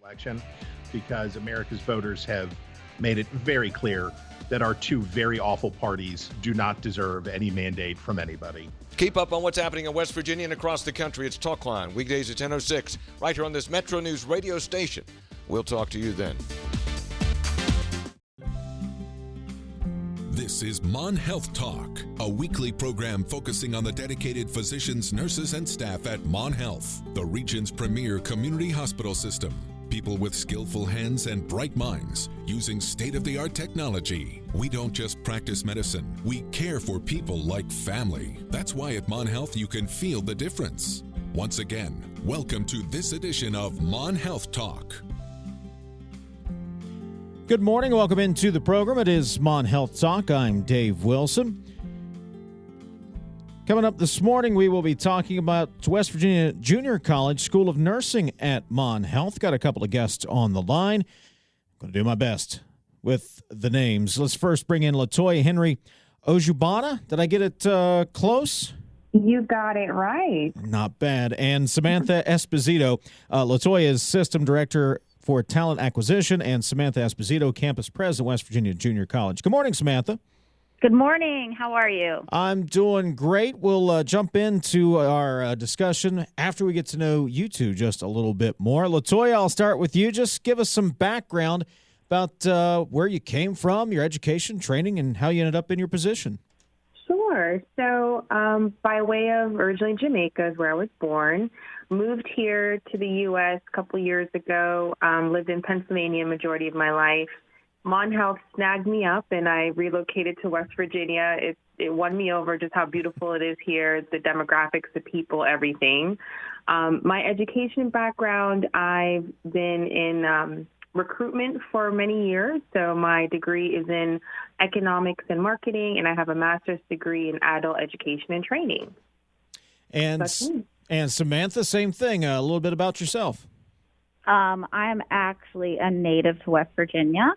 election because America's voters have made it very clear that our two very awful parties do not deserve any mandate from anybody. Keep up on what's happening in West Virginia and across the country. It's Talkline, weekdays at 10:06, right here on this Metro News radio station. We'll talk to you then. This is Mon Health Talk, a weekly program focusing on the dedicated physicians, nurses, and staff at Mon Health, the region's premier community hospital system. People with skillful hands and bright minds using state-of-the-art technology. We don't just practice medicine, we care for people like family. That's why at Mon Health you can feel the difference. Once again, welcome to this edition of Mon Health Talk. Good morning. Welcome into the program. It is Mon Health Talk. I'm Dave Wilson. Coming up this morning, we will be talking about West Virginia Junior College School of Nursing at Mon Health. Got a couple of guests on the line. I'm going to do my best with the names. Let's first bring in Lotoya Henry-Ojugbana. Did I get it close? You got it right. Not bad. And Samantha Esposito. Lotoya is System Director for Talent Acquisition, and Samantha Esposito, Campus President, West Virginia Junior College. Good morning, Samantha. Good morning. How are you? I'm doing great. We'll jump into our discussion after we get to know you two just a little bit more. Lotoya, I'll start with you. Just give us some background about where you came from, your education, training, and how you ended up in your position. Sure. So by way of originally Jamaica is where I was born. Moved here to the U.S. a couple of years ago. Lived in Pennsylvania majority of my life. Mon Health snagged me up, and I relocated to West Virginia. It won me over just how beautiful it is here, the demographics, the people, everything. My education background, I've been in recruitment for many years. So my degree is in economics and marketing, and I have a master's degree in adult education and training. And Samantha, same thing. A little bit about yourself. I'm actually a native to West Virginia.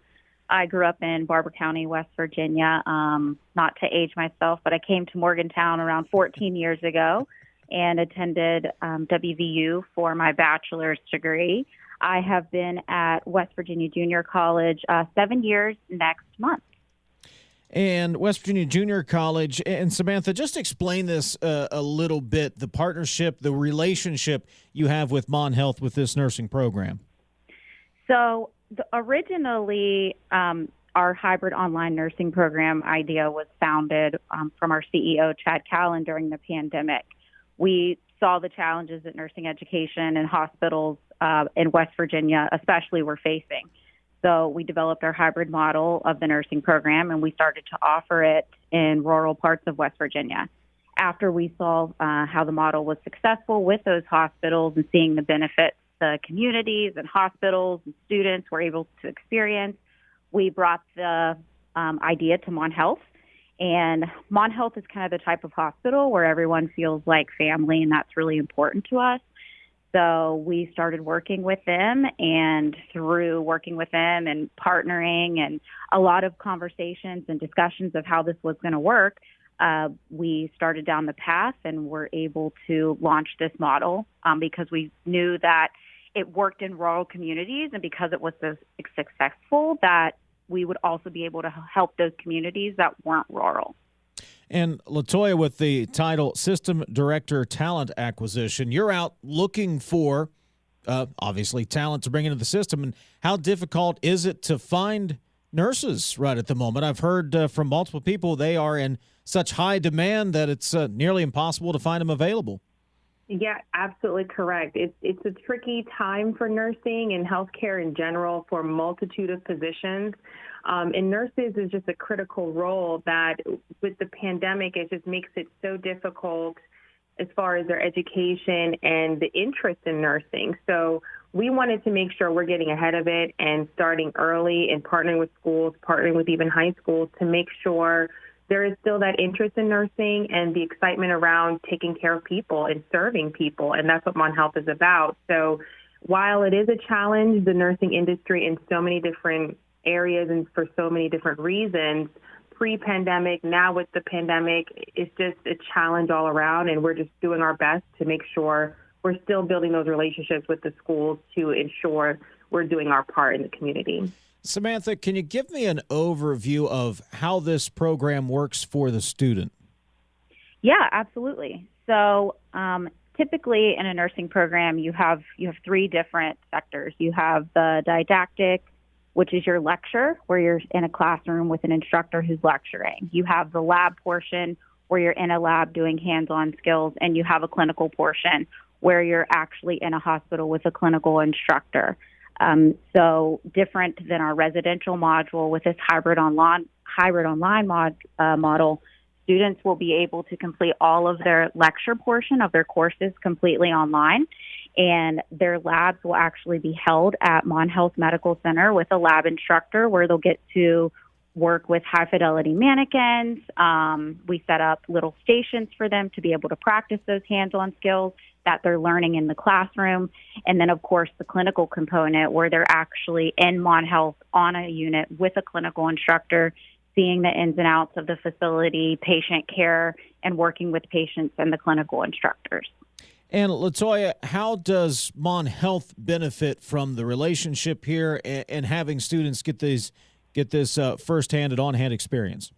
I grew up in Barber County, West Virginia. Not to age myself, but I came to Morgantown around 14 years ago and attended WVU for my bachelor's degree. I have been at West Virginia Junior College 7 years next month. And West Virginia Junior College, and Samantha, just explain this a little bit, the partnership, the relationship you have with Mon Health with this nursing program. So originally, our hybrid online nursing program idea was founded from our CEO, Chad Callan, during the pandemic. We saw the challenges that nursing education and hospitals in West Virginia especially were facing. So we developed our hybrid model of the nursing program, and we started to offer it in rural parts of West Virginia. After we saw how the model was successful with those hospitals and seeing the benefits the communities and hospitals and students were able to experience, we brought the idea to Mon Health. And Mon Health is kind of the type of hospital where everyone feels like family, and that's really important to us. So we started working with them, and through working with them and partnering and a lot of conversations and discussions of how this was going to work, we started down the path and were able to launch this model because we knew that it worked in rural communities, and because it was so successful that we would also be able to help those communities that weren't rural. And Lotoya, with the title System Director Talent Acquisition, you're out looking for, obviously, talent to bring into the system. And how difficult is it to find nurses right at the moment? I've heard from multiple people they are in such high demand that it's nearly impossible to find them available. Yeah, absolutely correct. It's a tricky time for nursing and healthcare in general for a multitude of positions. And nurses is just a critical role that with the pandemic, it just makes it so difficult as far as their education and the interest in nursing. So we wanted to make sure we're getting ahead of it and starting early and partnering with schools, partnering with even high schools to make sure there is still that interest in nursing and the excitement around taking care of people and serving people. And that's what Mon Health is about. So while it is a challenge, the nursing industry in so many different areas and for so many different reasons, pre-pandemic, now with the pandemic, it's just a challenge all around. And we're just doing our best to make sure we're still building those relationships with the schools to ensure we're doing our part in the community. Samantha, can you give me an overview of how this program works for the student? Yeah, absolutely. So typically in a nursing program, you have 3 different sectors. You have the didactic, which is your lecture, where you're in a classroom with an instructor who's lecturing. You have the lab portion, where you're in a lab doing hands-on skills, and you have a clinical portion, where you're actually in a hospital with a clinical instructor. So different than our residential module with this hybrid online model, students will be able to complete all of their lecture portion of their courses completely online, and their labs will actually be held at Mon Health Medical Center with a lab instructor, where they'll get to work with high-fidelity mannequins. We set up little stations for them to be able to practice those hands-on skills that they're learning in the classroom. And then, of course, the clinical component, where they're actually in Mon Health on a unit with a clinical instructor, seeing the ins and outs of the facility, patient care, and working with patients and the clinical instructors. And Lotoya, how does Mon Health benefit from the relationship here and having students get this firsthand and on-hand experience?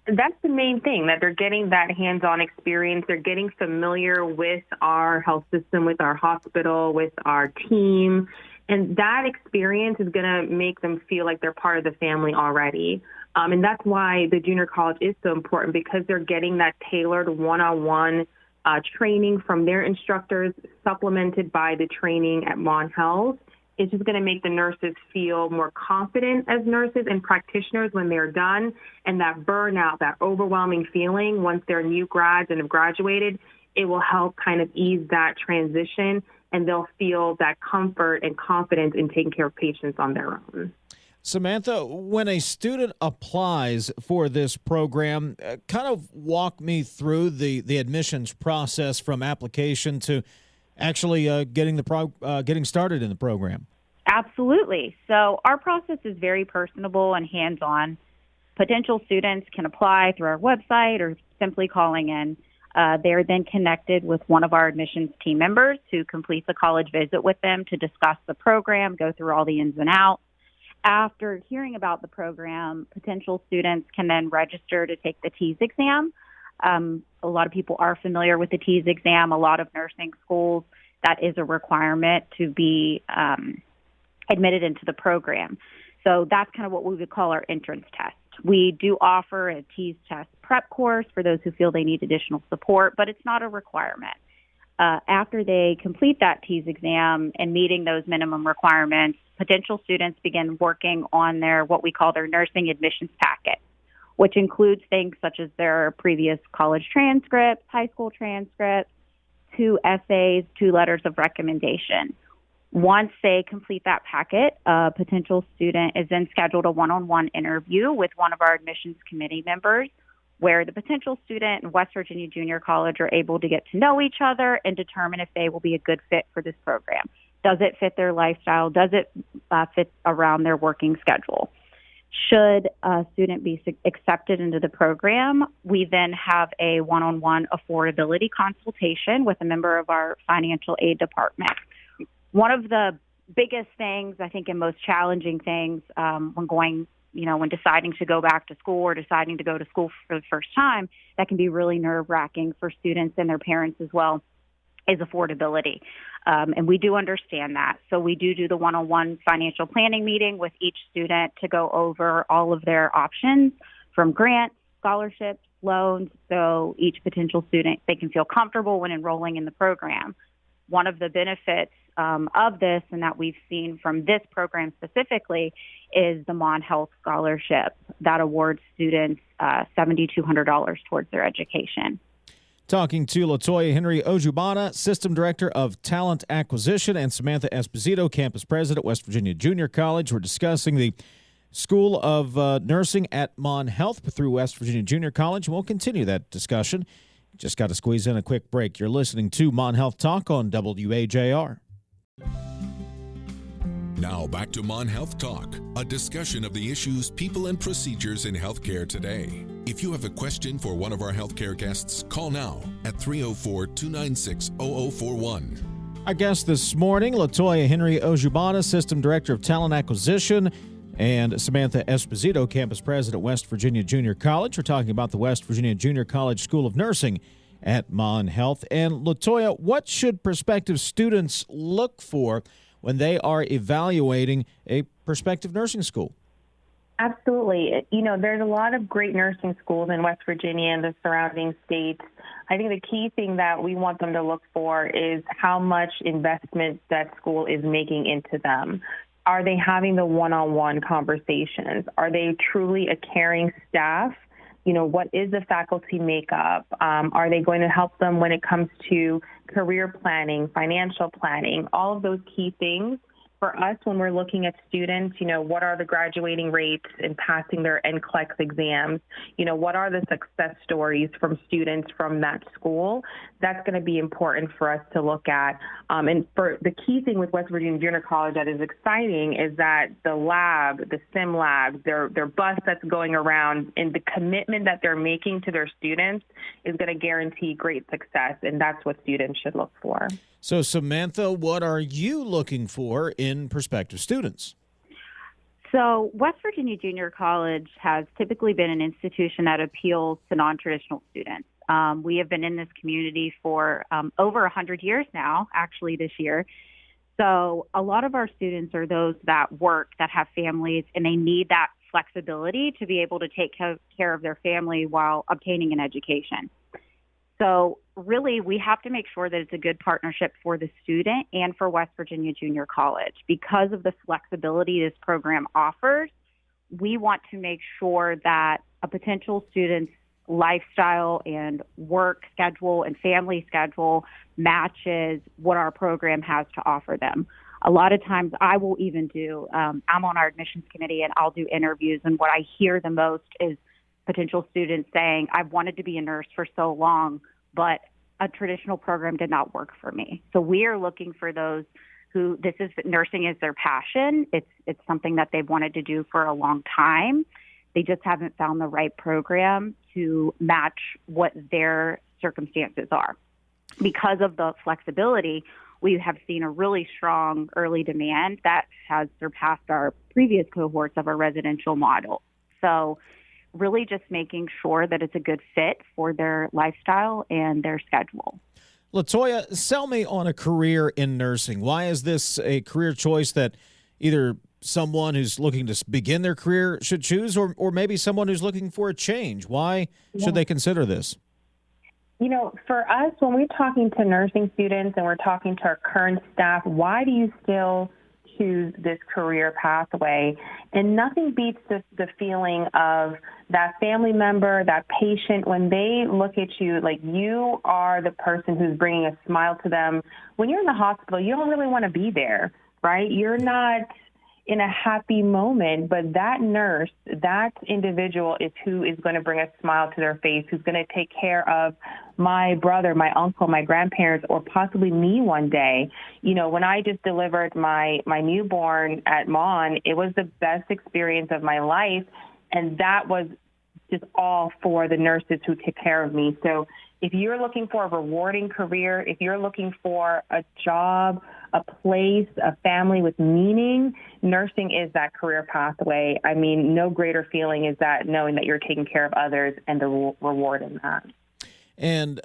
That's the main thing, that they're getting that hands-on experience. They're getting familiar with our health system, with our hospital, with our team. And that experience is going to make them feel like they're part of the family already. And that's why the junior college is so important, because they're getting that tailored one-on-one training from their instructors, supplemented by the training at Mon Health. It's just going to make the nurses feel more confident as nurses and practitioners when they're done. And that burnout, that overwhelming feeling once they're new grads and have graduated, it will help kind of ease that transition, and they'll feel that comfort and confidence in taking care of patients on their own. Samantha, when a student applies for this program, kind of walk me through the admissions process from application to actually getting started in the program. Absolutely. So our process is very personable and hands-on. Potential students can apply through our website or simply calling in. They're then connected with one of our admissions team members who completes a college visit with them to discuss the program, go through all the ins and outs. After hearing about the program, potential students can then register to take the TEAS exam. A lot of people are familiar with the TEAS exam. A lot of nursing schools, that is a requirement to be admitted into the program. So that's kind of what we would call our entrance test. We do offer a TEAS test prep course for those who feel they need additional support, but it's not a requirement. After they complete that TEAS exam and meeting those minimum requirements, potential students begin working on what we call their nursing admissions packet, which includes things such as their previous college transcripts, high school transcripts, 2 essays, 2 letters of recommendation. Once they complete that packet, a potential student is then scheduled a one-on-one interview with one of our admissions committee members, where the potential student and West Virginia Junior College are able to get to know each other and determine if they will be a good fit for this program. Does it fit their lifestyle? Does it fit around their working schedule? Should a student be accepted into the program, we then have a one-on-one affordability consultation with a member of our financial aid department. One of the biggest things, I think, and most challenging things when deciding to go back to school or deciding to go to school for the first time, that can be really nerve-wracking for students and their parents as well, is affordability. And we do understand that. So we do the one-on-one financial planning meeting with each student to go over all of their options, from grants, scholarships, loans, so each potential student, they can feel comfortable when enrolling in the program. One of the benefits of this, and that we've seen from this program specifically, is the Mon Health Scholarship that awards students $7,200 towards their education. Talking to Lotoya Henry-Ojugbana, System Director of Talent Acquisition, and Samantha Esposito, Campus President, West Virginia Junior College. We're discussing the School of Nursing at Mon Health through West Virginia Junior College. We'll continue that discussion. Just got to squeeze in a quick break. You're listening to Mon Health Talk on WAJR. Now back to Mon Health Talk, a discussion of the issues, people, and procedures in healthcare today. If you have a question for one of our healthcare guests, call now at 304-296-0041. Our guest this morning, Lotoya Henry-Ojugbana, System Director of Talent Acquisition, and Samantha Esposito, Campus President, West Virginia Junior College. We're talking about the West Virginia Junior College School of Nursing at Mon Health. And Lotoya, what should prospective students look for when they are evaluating a prospective nursing school? Absolutely. You know, there's a lot of great nursing schools in West Virginia and the surrounding states. I think the key thing that we want them to look for is how much investment that school is making into them. Are they having the one-on-one conversations? Are they truly a caring staff? You know, what is the faculty makeup? Are they going to help them when it comes to career planning, financial planning, all of those key things? For us, when we're looking at students, you know, what are the graduating rates in passing their NCLEX exams? You know, what are the success stories from students from that school? That's going to be important for us to look at. And for the key thing with West Virginia Junior College that is exciting is that the lab, the sim lab, their bus that's going around, and the commitment that they're making to their students is going to guarantee great success, and that's what students should look for. So, Samantha, what are you looking for in prospective students? So West Virginia Junior College has typically been an institution that appeals to non-traditional students. We have been in this community for over 100 years now, actually this year. So a lot of our students are those that work, that have families, and they need that flexibility to be able to take care of their family while obtaining an education. So really, we have to make sure that it's a good partnership for the student and for West Virginia Junior College. Because of the flexibility this program offers, we want to make sure that a potential student's lifestyle and work schedule and family schedule matches what our program has to offer them. A lot of times I will even do, I'm on our admissions committee, and I'll do interviews, and what I hear the most is potential students saying, I've wanted to be a nurse for so long, but a traditional program did not work for me. So we are looking for those who nursing is their passion. It's something that they've wanted to do for a long time. They just haven't found the right program to match what their circumstances are. Because of the flexibility, we have seen a really strong early demand that has surpassed our previous cohorts of our residential model. So really just making sure that it's a good fit for their lifestyle and their schedule. Lotoya, sell me on a career in nursing. Why is this a career choice that either someone who's looking to begin their career should choose, or maybe someone who's looking for a change? Why should they consider this? You know, for us, when we're talking to nursing students and we're talking to our current staff, why do you still choose this career pathway? And nothing beats the feeling of that family member, that patient, when they look at you like you are the person who's bringing a smile to them. When you're in the hospital, you don't really want to be there, right? You're not in a happy moment, but that nurse, that individual is who is going to bring a smile to their face, who's going to take care of my brother, my uncle, my grandparents, or possibly me one day. You know, when I just delivered my newborn at Mon, it was the best experience of my life, and that was just all for the nurses who took care of me. So if you're looking for a rewarding career, if you're looking for a job, a place, a family with meaning, nursing is that career pathway. I mean, no greater feeling is that knowing that you're taking care of others and the reward in that. And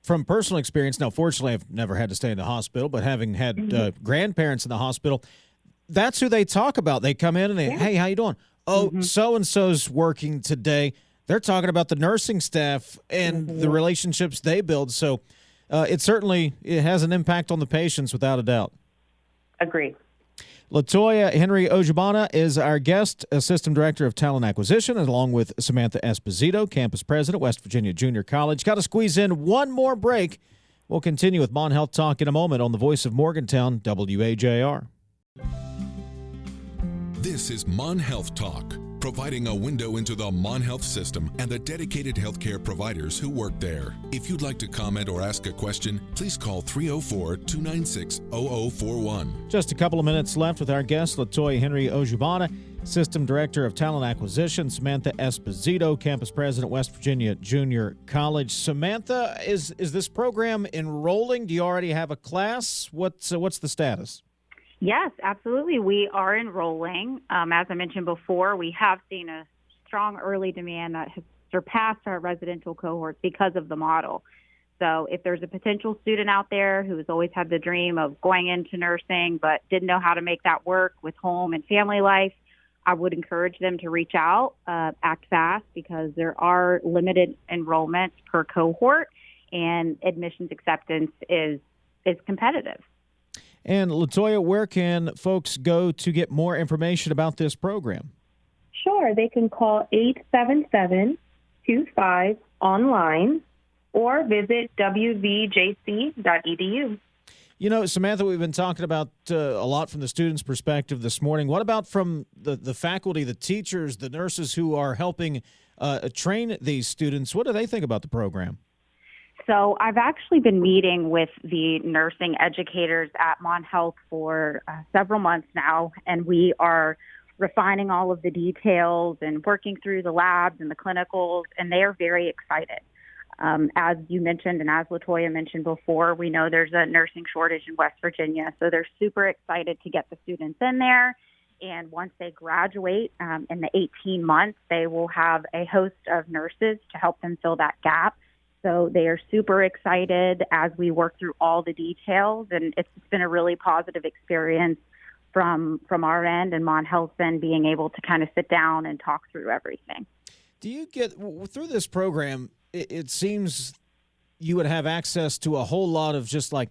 from personal experience, now, fortunately, I've never had to stay in the hospital, but having had grandparents in the hospital, that's who they talk about. They come in and they, hey, how you doing? Oh, so-and-so's working today. They're talking about the nursing staff and the relationships they build. So it has an impact on the patients without a doubt. Agree. Lotoya Henry-Ojugbana is our guest, System Director of Talent Acquisition, along with Samantha Esposito, Campus President, West Virginia Junior College. Got to squeeze in one more break. We'll continue with Mon Health Talk in a moment on the voice of Morgantown, WAJR. This is Mon Health Talk, providing a window into the Mon Health System and the dedicated healthcare providers who work there. If you'd like to comment or ask a question, please call 304-296-0041. Just a couple of minutes left with our guest, Lotoya Henry-Ojugbana, System Director of Talent Acquisition, Samantha Esposito, Campus President, West Virginia Junior College. Samantha, is this program enrolling? Do you already have a class? What's the status? Yes, absolutely. We are enrolling. As I mentioned before, we have seen a strong early demand that has surpassed our residential cohorts because of the model. So if there's a potential student out there who has always had the dream of going into nursing but didn't know how to make that work with home and family life, I would encourage them to reach out, act fast, because there are limited enrollments per cohort, and admissions acceptance is competitive. And Lotoya, where can folks go to get more information about this program? Sure, they can call 877-25-online or visit WVJC.edu. You know, Samantha, we've been talking about a lot from the students' perspective this morning. What about from the faculty, the teachers, the nurses who are helping train these students? What do they think about the program? So I've actually been meeting with the nursing educators at Mon Health for several months now, and we are refining all of the details and working through the labs and the clinicals, and they are very excited. As you mentioned, and as Lotoya mentioned before, we know there's a nursing shortage in West Virginia, so they're super excited to get the students in there. And once they graduate in the 18 months, they will have a host of nurses to help them fill that gap. So they are super excited as we work through all the details, and it's been a really positive experience from our end and Mon Health's end, being able to kind of sit down and talk through everything. Do you get, through this program, it seems you would have access to a whole lot of just like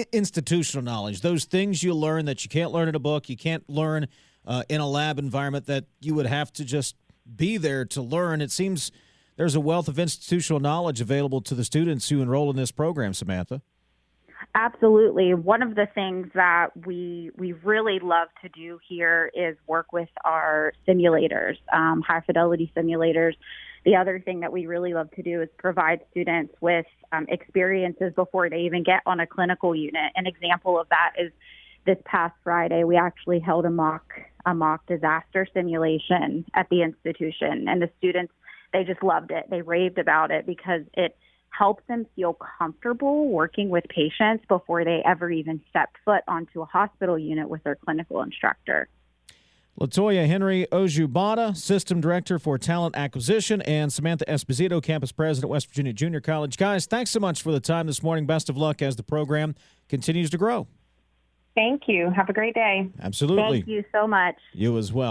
institutional knowledge, those things you learn that you can't learn in a book, you can't learn in a lab environment, that you would have to just be there to learn. It seems there's a wealth of institutional knowledge available to the students who enroll in this program, Samantha. Absolutely. One of the things that we really love to do here is work with our simulators, high-fidelity simulators. The other thing that we really love to do is provide students with experiences before they even get on a clinical unit. An example of that is this past Friday, we actually held a mock disaster simulation at the institution, and the students, they just loved it. They raved about it because it helps them feel comfortable working with patients before they ever even step foot onto a hospital unit with their clinical instructor. Lotoya Henry-Ojugbana, System Director for Talent Acquisition, and Samantha Esposito, Campus President, West Virginia Junior College. Guys, thanks so much for the time this morning. Best of luck as the program continues to grow. Thank you. Have a great day. Absolutely. Thank you so much. You as well.